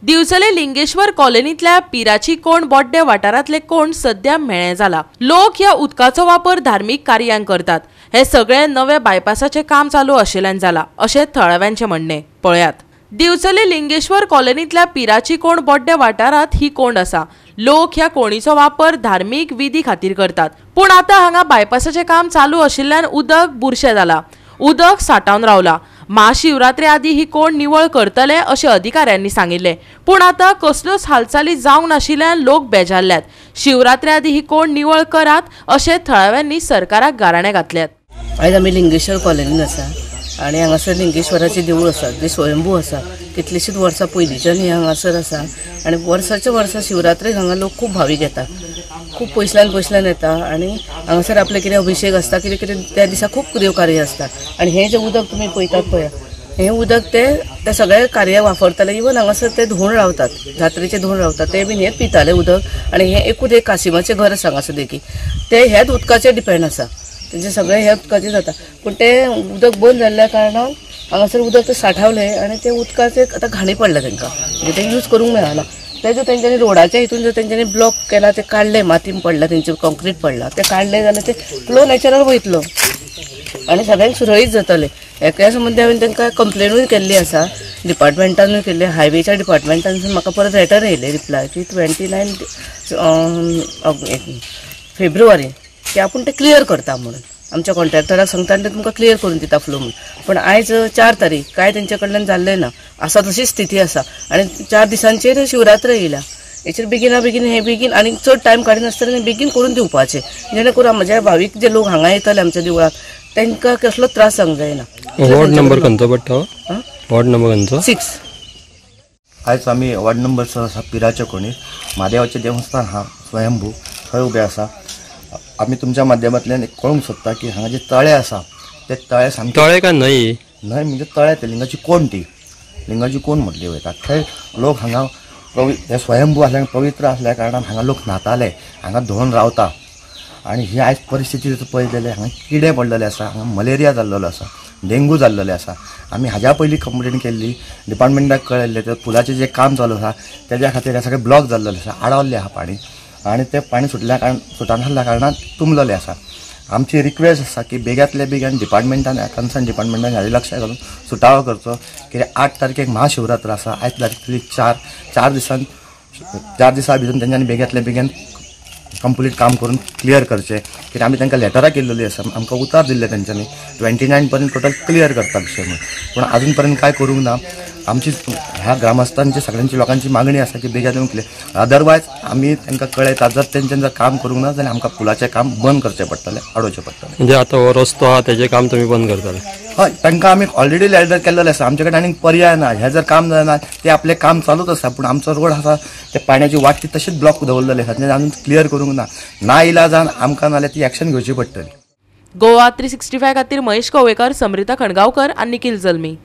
दिवचले लिंगेश्वर कॉलनीतल्या पिराची कोण बोड्डे वाठारांतले कोण सध्या मेळे जाला। लोक ह्या उदकाचो वापर धार्मिक कार्यांक करतात। हे सगळे नवे बायपासाचे काम चालू आशिल्ल्यान जाला अशें थळाव्यांचे म्हणणे। पळयात, दिवचले लिंगेश्वर कॉलनीतल्या पिराची कोण बोड्डे वाठारांत ही कोंड आसा। लोक ह्या कोणीचो वापर धार्मिक विधी खातीर करतात, पूण आता हांगा बायपासाचे काम चालू आशिल्ल्यान उदक बुरशें जाला, उदक साठावन रावला। महाशिवरात्रे आदी ही कोण निवळ करतले अशें अधिकाऱ्यांनी सांगिल्ले, पूण आता कसल्योच हालचाली जावंक नाशिल्ल्यान लोक बेजारल्यात। शिवरात्रे आदी ही कोण निवळ करात अशें थळाव्यांनी सरकाराक गाराणे घातल्यात। आयज आमी लिंगेश्वर कॉलनीन आसा आनी हांगासर लिंगेश्वराचें देवूळ आसा जे स्वयंभू आसा। कितलीशींच वर्सां पयलींच्यान ही हांगासर आसा आनी वर्साच्या वर्सा शिवरात्रेक हांगा लोक खूब भावीक येता, खूब पयसल्यान येता आनी हांगासर आपले कितें अभिषेक आसता, कितें त्या दिसा खूब देवकार्य आसता। आनी हें जें उदक तुमी पळयतात पळय, हें उदक ते सगळे कार्य वापरताले। इवन हांगासर ते धुवन रावतात, जात्रेचे धुवन रावतात, ते बीन हें पिताले उदक। आनी हें एकूच एक काशिमाचें घर आसा हांगासर देखीक, ते हेच उदकाचेर डिपेंड आसा, तेंचे सगळें हे उदकाचेर जाता। पूण तें उदक बंद जाल्ल्या कारणान हांगासर उदक ते साठवलें आनी ते उदकाचे आतां घाणी पडल्या तांकां, म्हणजे ते यूज करूंक मेळना। ते जर तेंच्यांनी रोडाच्या हितून जर तेंच्यांनी ब्लॉक केला, ते काडले, मातीन पडला, तेंचे कॉन्क्रीट पडला, ते काडले जाल्यार ते फ्लो नॅचरल वयतलो आनी सगळ्यांक सुरळीत जातले। हेका संबंदी हांवें तांकां कंप्लेनूय केल्ली आसा, डिपार्टमेंटानूय केल्ली, हायवेच्या डिपार्टमेंटानसून म्हाका परत लेटर येयलें रिप्लाय की 29 फेब्रुवारी की आपूण ते क्लियर करता म्हणून। आमच्या कॉन्ट्रॅक्टराक सांगता आनी ते तुमकां क्लियर करून दिता फ्लो म्हणून। पण आयज 4 तारीख कांय तेंचे कडल्यान जाल्लें ना, आसा तशी स्थिती आसा आनी 4 दिसांचेर शिवरात्र येयला। हेचेर बेगीन हे बेगीन आनी चड टायम काडिनासतना बेगीन करून दिवपाचें, जेणे करून म्हज्या भावीक जे लोक हांगा येतले आमच्या देवळाक तांकां कसलो त्रास जावंक जायना। वॉर्ड नंबर खंयचो पडटा? वॉर्ड नंबर खंयचो? 6। आयज आमी वॉर्ड नंबर 6 आसा पिराच्या कोणीर महादेवाचें देवस्थान हा स्वयंभू, थंय उबे आसा। आमी तुमच्या माध्यमांतल्यान एक कळूंक सोदता की हांगा जे तळे आसा ते तळे सामके तळे काय न्हंय? न्हंय म्हणजे तळे, ते लिंगाची कोण, ती लिंगाची कोण म्हटली वयता। थंय लोक हांगा हे स्वयंभू आसल्या पवित्र आसल्या कारणान हांगा लोक न्हाताले, हांगा धुवन रावता। आनी ही आयज परिस्थिती पळयत जाल्यार हांगा किडे पडलेले आसा, हांगा मलेरिया जाल्लो आसा, डेंगू जाल्लेले आसा। आमी हाज्या पयलीं कंप्लेन केल्ली, डिपार्टमेंटाक कळयल्लें, ते पुलाचें जें काम चालू आसा तेज्या खातीर हे सगळें ब्लॉक जाल्लेलें आसा, आडवल्लें आहा पाणी आनी ते पाणी सुटना कारणान तुंबलेलें आसा। आमची रिक्वेस्ट आसा की बेग्यांतल्या बेगीन डिपार्टमेंटान, कन्सर्न डिपार्टमेंटान हाजेर लक्ष घालून सुटावो करचो, कित्याक 8 तारखेक महाशिवरात्र आसा। आयज तारीख 4 दिसां भितर तेंच्यांनी बेग्यांतल्या बेगीन कंप्लीट काम करून क्लियर करचें, कित्याक आमी तांकां लेटरां केल्लेलीं आसा, आमकां उतार दिल्ले तेंच्यांनी 29 पर्यंत टोटल क्लियर करता विशय म्हणून, पूण आजून पर्यंत कांय करूंक ना। आमची ह्या ग्रामस्थांची सगळ्यांची लोकांची मागणी आसा की बेगीन क्लियर, अदरवायज आमी तांकां कळयता जर तेंच्यांनी जर काम करूंक ना जाल्यार आमकां पुलाचें काम बंद करचें पडटलें, आडोवचें पडटलें। म्हणजे आतां हो रस्तो आहा तेजें काम तुमी बंद करतले? हय, तांकां आमी ऑलरेडी लेटर केल्लेलें आसा, आमचे कडेन आनीक पर्याय ना। हें जर काम जायना ते आपलें काम चालूच आसा, पूण आमचो रोड आसा ते पाण्याची वाट ती तशीच ब्लॉक दवरलेली आसा, तें आजून क्लियर करूंक ना इलाजान आमकां नाल्यार ती एक्शन घेवची पडटली। गोवा 365 खातीर महेश कवळेकर, समृता खणगांवकर आनी निखिल जल्मी।